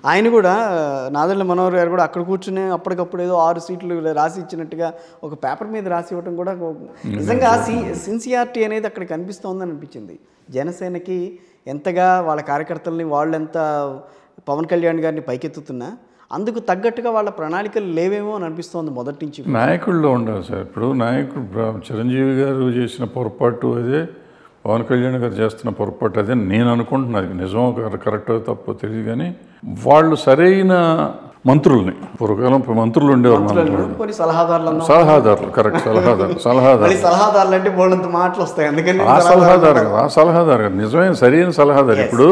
ఆయన కూడా నాదెళ్ల మనోహర్ గారు కూడా అక్కడ కూర్చుని అప్పటికప్పుడు ఏదో 6 సీట్లు రాసి ఇచ్చినట్టుగా ఒక పేపర్ మీద రాసి ఇవ్వడం కూడా నిజంగా సిన్సియారిటీ అనేది అక్కడ కనిపిస్తోందని అనిపించింది. జనసేనకి ఎంతగా వాళ్ళ కార్యకర్తలని వాళ్ళు ఎంత పవన్ కళ్యాణ్ గారిని పైకెత్తుతున్నా అందుకు తగ్గట్టుగా వాళ్ళ ప్రణాళికలు లేవేమో అని అనిపిస్తోంది మొదటి నుంచి. నాయకుల్లో ఉండవు సార్. ఇప్పుడు నాయకుడు చిరంజీవి గారు చేసిన పొరపాటు అదే, పవన్ కళ్యాణ్ గారు చేస్తున్న పొరపాటు అదే నేను అనుకుంటున్నాను. నిజమో కరెక్టో తప్పో తెలియదు, కానీ వాళ్ళు సరైన మంత్రుల్ని, పూర్వకాలం మంత్రులు ఉండేవారు, సలహాదారులు, కరెక్ట్, సలహాదారులు అంటే బోల్డంత మాటలు వస్తాయి. అందుకని ఆ సలహాదారు కదా నిజమైన సరైన సలహాదారు. ఇప్పుడు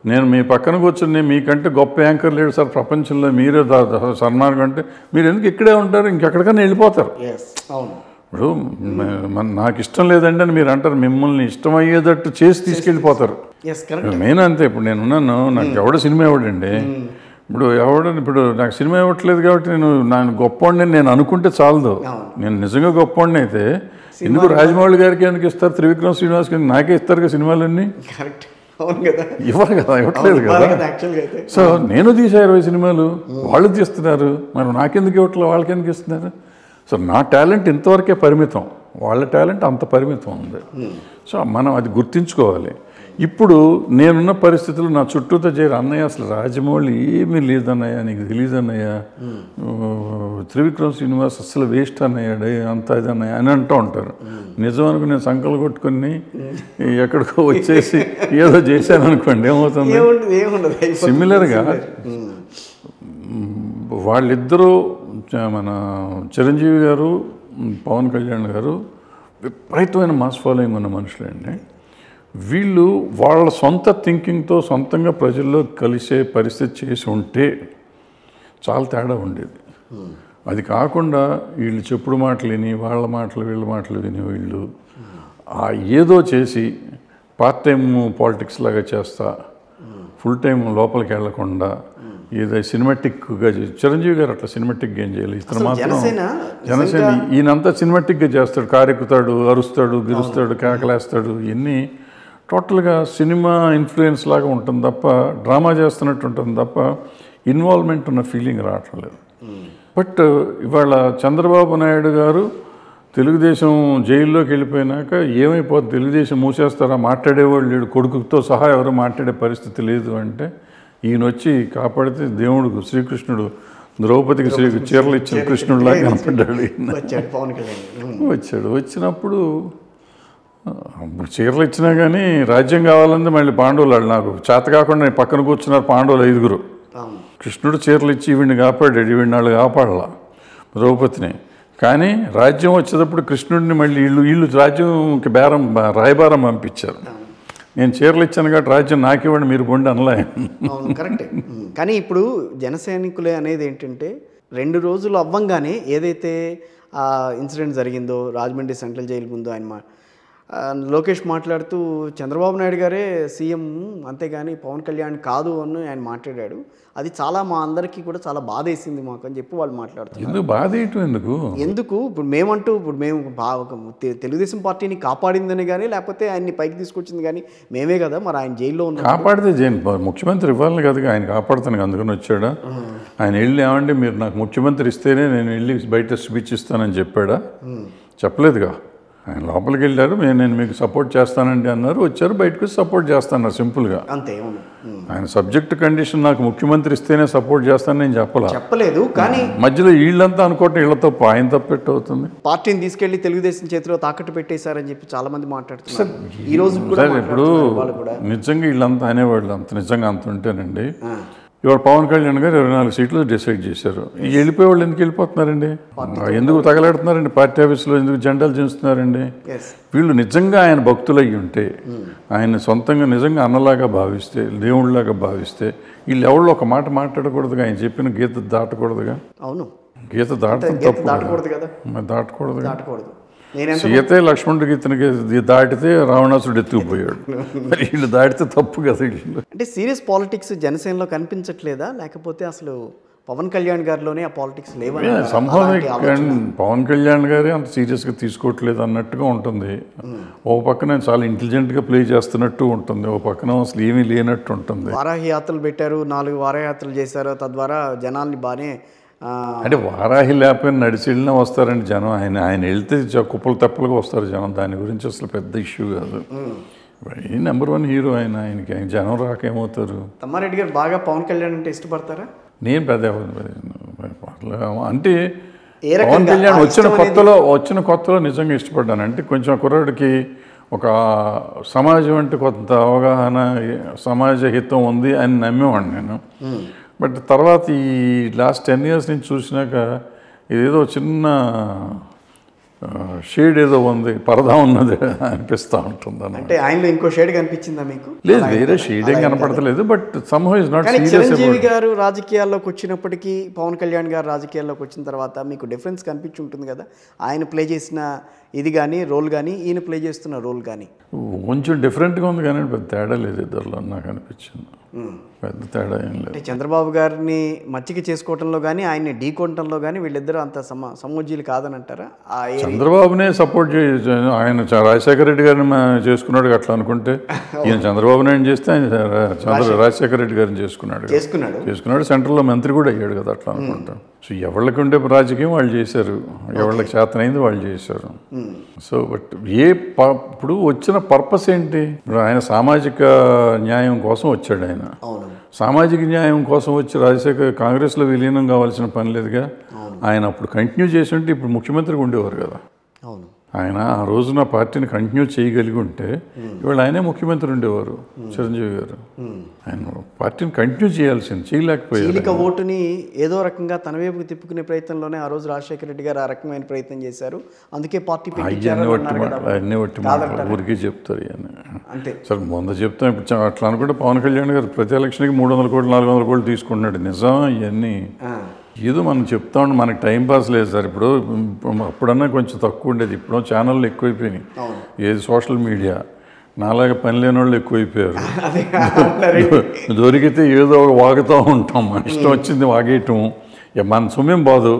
నేను మీ పక్కన కూర్చుని మీకంటే గొప్ప యాంకర్ లేడు సార్ ప్రపంచంలో, మీరే సన్మార్గం అంటే మీరు ఎందుకు ఇక్కడే ఉంటారు, ఇంకెక్కడికైనా వెళ్ళిపోతారు. ఇప్పుడు నాకు ఇష్టం లేదండి అని మీరు అంటారు, మిమ్మల్ని ఇష్టమయ్యేటట్టు చేసి తీసుకెళ్ళిపోతారు. నేను అంతే. ఇప్పుడు నేనున్నాను, నాకు ఎవడ సినిమా ఇవ్వడండి. ఇప్పుడు నాకు సినిమా ఇవ్వట్లేదు కాబట్టి నేను గొప్పవాడిని నేను అనుకుంటే చాలదు. నేను నిజంగా గొప్పవాడిని అయితే ఎందుకు రాజమౌళి గారికి ఎందుకు ఇస్తారు, త్రివిక్రమ్ శ్రీనివాస్ గారికి నాకే ఇస్తారు కదా సినిమాలన్నీ. ఇవ్వరు కదా, ఇవ్వట్లేదు కదా. సో నేను తీసా 20 సినిమాలు, వాళ్ళు తీస్తున్నారు, మరి నాకెందుకు ఇవ్వట్లేదు, వాళ్ళకి ఎందుకు ఇస్తున్నారు? సో నా టాలెంట్ ఇంతవరకే పరిమితం, వాళ్ళ టాలెంట్ అంత పరిమితం ఉంది. సో మనం అది గుర్తించుకోవాలి. ఇప్పుడు నేనున్న పరిస్థితులు నా చుట్టూతో చేరి అన్నయ్య అసలు రాజమౌళి ఏమీ లేదన్నయ్య, నీకు తెలియదు అన్నయ్య, త్రివిక్రమ్ శ్రీనివాస్ అసలు వేస్ట్ అన్నయ్యాడు, అంత ఇది అన్నయ్య అని అంటూ ఉంటారు. నిజానికి నేను సంకలు కొట్టుకుని ఎక్కడికో వచ్చేసి ఏదో చేశాను అనుకోండి, ఏమవుతుంది? సిమిలర్గా వాళ్ళిద్దరూ, మన చిరంజీవి గారు, పవన్ కళ్యాణ్ గారు విపరీతమైన మాస్ ఫాలోయింగ్ ఉన్న మనుషులండి. వీళ్ళు వాళ్ళ సొంత థింకింగ్తో సొంతంగా ప్రజల్లో కలిసే పరిస్థితి చేసి ఉంటే చాలా తేడా ఉండేది. అది కాకుండా వీళ్ళు చెప్పుడు మాటలు విని, వాళ్ళ మాటలు వీళ్ళ మాటలు విని వీళ్ళు ఏదో చేసి పార్ట్ టైం పాలిటిక్స్ లాగా చేస్తా, ఫుల్ టైం లోపలికి వెళ్లకుండా ఏదో సినిమాటిక్గా చిరంజీవి గారు అట్లా సినిమాటిక్గా ఏం చేయాలి. ఇతను మాత్రం జనసేన ఈయనంతా సినిమాటిక్గా చేస్తాడు, కారెక్కుతాడు, అరుస్తాడు, గిరుస్తాడు, కేకలేస్తాడు. ఇవన్నీ టోటల్గా సినిమా ఇన్ఫ్లుయెన్స్ లాగా ఉంటుంది తప్ప, డ్రామా చేస్తున్నట్టు ఉంటుంది తప్ప ఇన్వాల్వ్మెంట్ ఉన్న ఫీలింగ్ రావట్లేదు. బట్ ఇవాళ చంద్రబాబు నాయుడు గారు తెలుగుదేశం జైల్లోకి వెళ్ళిపోయినాక ఏమైపోతుంది, తెలుగుదేశం మూసేస్తారా, మాట్లాడేవాళ్ళు లేడు, కొడుకుతో సహా ఎవరు మాట్లాడే పరిస్థితి లేదు అంటే ఈయన వచ్చి కాపాడితే దేవుడు శ్రీకృష్ణుడు ద్రౌపదికి చీరలు ఇచ్చిన కృష్ణుడిలాగా కనపడ్డాడు. వచ్చాడు. వచ్చినప్పుడు చీరలు ఇచ్చినా కానీ రాజ్యం కావాలంటే మళ్ళీ పాండవులు వాళ్ళు నాకు చేత కాకుండా పక్కన కూర్చున్నారు పాండవులు 5. కృష్ణుడు చీరలు ఇచ్చి ఈవిడిని కాపాడాడు, ఈవిడిని వాళ్ళు కాపాడాల ద్రౌపదిని. కానీ రాజ్యం వచ్చేటప్పుడు కృష్ణుడిని మళ్ళీ వీళ్ళు రాజ్యంకి రాయబారం పంపించారు. నేను చీరలు ఇచ్చాను కాబట్టి రాజ్యం నాకివ్వండి మీరు కొండి అనలే. కరెక్టే. కానీ ఇప్పుడు జనసైనికులే అనేది ఏంటంటే 2 రోజులు అవ్వంగానే ఏదైతే ఆ ఇన్సిడెంట్ జరిగిందో రాజమండ్రి సెంట్రల్ జైలు ముందు ఆయన లోకేష్ మాట్లాడుతూ చంద్రబాబు నాయుడు గారే సీఎం అంతేగాని పవన్ కళ్యాణ్ కాదు అని ఆయన మాట్లాడాడు. అది చాలా మా అందరికీ కూడా చాలా బాధ వేసింది మాకు అని చెప్పి వాళ్ళు మాట్లాడుతున్నారు. బాధ ఎందుకు ఇప్పుడు మేము తెలుగుదేశం పార్టీని కాపాడిందని కానీ లేకపోతే ఆయన్ని పైకి తీసుకొచ్చింది కానీ మేమే కదా, మరి ఆయన జైల్లో ఉన్న కాపాడితే ముఖ్యమంత్రి ఇవ్వాలని కదా ఆయన కాపాడుతాను అందుకని వచ్చాడా? ఆయన వెళ్ళి ఏమంటే మీరు నాకు ముఖ్యమంత్రి ఇస్తేనే నేను వెళ్ళి బయట స్పీచ్ ఇస్తానని చెప్పాడా? చెప్పలేదుగా. ఆయన లోపలికి వెళ్ళారు, నేను మీకు సపోర్ట్ చేస్తానండి అన్నారు, వచ్చారు, బయటకు సపోర్ట్ చేస్తాన్నారు సింపుల్గా అంతే. ఆయన సబ్జెక్ట్ కండిషన్ నాకు ముఖ్యమంత్రి ఇస్తేనే సపోర్ట్ చేస్తాను నేను చెప్పలేదు. కానీ మధ్యలో వీళ్ళంతా అనుకోవటం వీళ్ళ తప్పు, ఆయన తప్పు ఎట్టు అవుతుంది? పార్టీని తీసుకెళ్లి తెలుగుదేశం చేతిలో తాకట్టు పెట్టేశారని చెప్పి చాలా మంది మాట్లాడుతున్నారు ఈ రోజు. ఇప్పుడు నిజంగా వీళ్ళంతా అనేవాళ్ళు అంత నిజంగా అంత ఉంటేనండి, ఇవాళ పవన్ కళ్యాణ్ గారు 24 సీట్లు డిసైడ్ చేశారు. వెళ్ళిపోయే వాళ్ళు ఎందుకు వెళ్ళిపోతున్నారండి? ఎందుకు తగలాడుతున్నారండి? పార్టీ ఆఫీసులో ఎందుకు జెండాలు చించుతున్నారండి? వీళ్ళు నిజంగా ఆయన భక్తులు అయ్యి ఉంటే, ఆయన సొంతంగా నిజంగా అన్నలాగా భావిస్తే, దేవుళ్ళలాగా భావిస్తే వీళ్ళు ఎవళ్ళు ఒక మాట మాట్లాడకూడదుగా, ఆయన చెప్పిన గీత దాటకూడదుగా. అవును, గీత దాటడం తప్పు, దాటకూడదు కదా, దాటకూడదు. సీతే లక్ష్మణుడికి ఇతనికి దాటితే రావణాసుడు ఎత్తుకుపోయాడు, మరి వీళ్ళు దాటితే తప్పు కదా. వీళ్ళు అంటే సీరియస్ పాలిటిక్స్ జనసేనలో కనిపించట్లేదా, లేకపోతే అసలు పవన్ కళ్యాణ్ గారిలోనే ఆ పాలిటిక్స్ లేవని పవన్ కళ్యాణ్ గారే అంత సీరియస్గా తీసుకోవట్లేదు అన్నట్టుగా ఉంటుంది. ఓ పక్కన చాలా ఇంటెలిజెంట్గా ప్లే చేస్తున్నట్టు ఉంటుంది, ఓ పక్కన అసలు ఏమీ లేనట్టు ఉంటుంది. వారాహి యాత్రలు పెట్టారు, 4 వారయాత్రలు చేశారు, తద్వారా జనాల్ని బాగానే అంటే వారాహి లేకపోయినా నడిచి వెళ్ళినా వస్తారండి జనం. ఆయన వెళ్తే కుప్పలు తెప్పలుగా వస్తారు జనం. దాని గురించి అసలు పెద్ద ఇష్యూ కాదు. నెంబర్ 1 హీరో ఆయనకి జనం రాకేమవుతారు. తమ్మారెడ్డి గారు బాగా పవన్ కళ్యాణ్ అంటే ఇష్టపడతారా? నేను పెద్ద అంటే పవన్ కళ్యాణ్ వచ్చిన కొత్తలో నిజంగా ఇష్టపడ్డాను. అంటే కొంచెం కుర్రాడికి ఒక సమాజం అంటే కొంత అవగాహన, సమాజ హితం ఉంది అని నమ్మేవాడిని నేను. బట్ తర్వాత ఈ లాస్ట్ 10 years నుంచి చూసినాక ఇదేదో చిన్న షేడ్ ఏదో ఉంది, పరదా ఉన్నది అనిపిస్తూ ఉంటుంది. అంటే ఆయనలో ఇంకో షేడ్ కనిపించిందా మీకు? లేదు, వేరే షేడ్ ఏం కనపడతలేదు. But somehow is not serious. Chiranjeevi garu రాజకీయాల్లోకి వచ్చినప్పటికీ పవన్ కళ్యాణ్ గారు రాజకీయాల్లోకి వచ్చిన తర్వాత మీకు డిఫరెన్స్ కనిపించి ఉంటుంది కదా. ఆయన ప్లే చేసిన ఇది కానీ రోల్ కానీ, ఈయన ప్లే చేస్తున్న రోల్ కానీ కొంచెం డిఫరెంట్గా ఉంది కానీ పెద్ద తేడా లేదు ఇద్దరిలో నాకు అనిపించింది. పెద్ద తేడా ఏం లేదు. చంద్రబాబు గారిని మచ్చిక చేసుకోవటంలో కానీ, ఆయన్ని ఢీకొనటంలో కానీ వీళ్ళిద్దరూ అంత సమోజ్జీలు కాదని అంటారా? చంద్రబాబునే సపోర్ట్ ఆయన రాజశేఖర రెడ్డి గారిని చేసుకున్నాడు అట్లా అనుకుంటే, ఈయన చంద్రబాబు నాయుడు చేస్తే ఆయన రాజశేఖర రెడ్డి గారిని చేసుకున్నాడు. సెంట్రల్లో మంత్రి కూడా అయ్యాడు కదా అట్లా అనుకుంటా. సో ఎవరికి ఉండే రాజకీయం వాళ్ళు చేశారు, ఎవరికి చేతనైంది వాళ్ళు చేశారు. సో బట్ ఇప్పుడు వచ్చిన పర్పస్ ఏంటి? ఇప్పుడు ఆయన సామాజిక న్యాయం కోసం వచ్చాడు. ఆయన సామాజిక న్యాయం కోసం వచ్చి కాంగ్రెస్లో విలీనం కావాల్సిన పని లేదుగా. ఆయన అప్పుడు కంటిన్యూ చేసి ఉంటే ఇప్పుడు ముఖ్యమంత్రిగా ఉండేవారు కదా. ఆయన ఆ రోజున పార్టీని కంటిన్యూ చేయగలిగి ఉంటే ఇవాళ ఆయనే ముఖ్యమంత్రి ఉండేవారు, చిరంజీవి గారు. ఆయన పార్టీని కంటిన్యూ చేయలేకపోయారు. ఓటుని ఏదో రకంగా తన వైపుకి తిప్పుకునే ప్రయత్నంలోనే ఆ రోజు రాజశేఖర రెడ్డి గారు ఆ రకమైన ప్రయత్నం చేశారు. అందుకే పార్టీ అన్నీ ఊరికే చెప్తారు ఇవన్నీ. సరే ముందు చెప్తాం. ఇప్పుడు అట్లా అనుకుంటే పవన్ కళ్యాణ్ గారు ప్రతి ఎలక్షన్కి 300 కోట్లు 400 కోట్లు తీసుకుంటున్నాడు. నిజం ఇవన్నీ ఏదో మనం చెప్తా ఉంటే మనకి టైం పాస్ లేదు సార్. ఇప్పుడు అప్పుడన్నా కొంచెం తక్కువ ఉండేది, ఇప్పుడు ఛానళ్ళు ఎక్కువైపోయినాయి. ఏది సోషల్ మీడియా, నాలాగా పని లేని వాళ్ళు ఎక్కువైపోయారు. దొరికితే ఏదో వాగుతూ ఉంటాం, మన ఇష్టం వచ్చింది వాగేయటం, మన సొమ్మేం బాదు.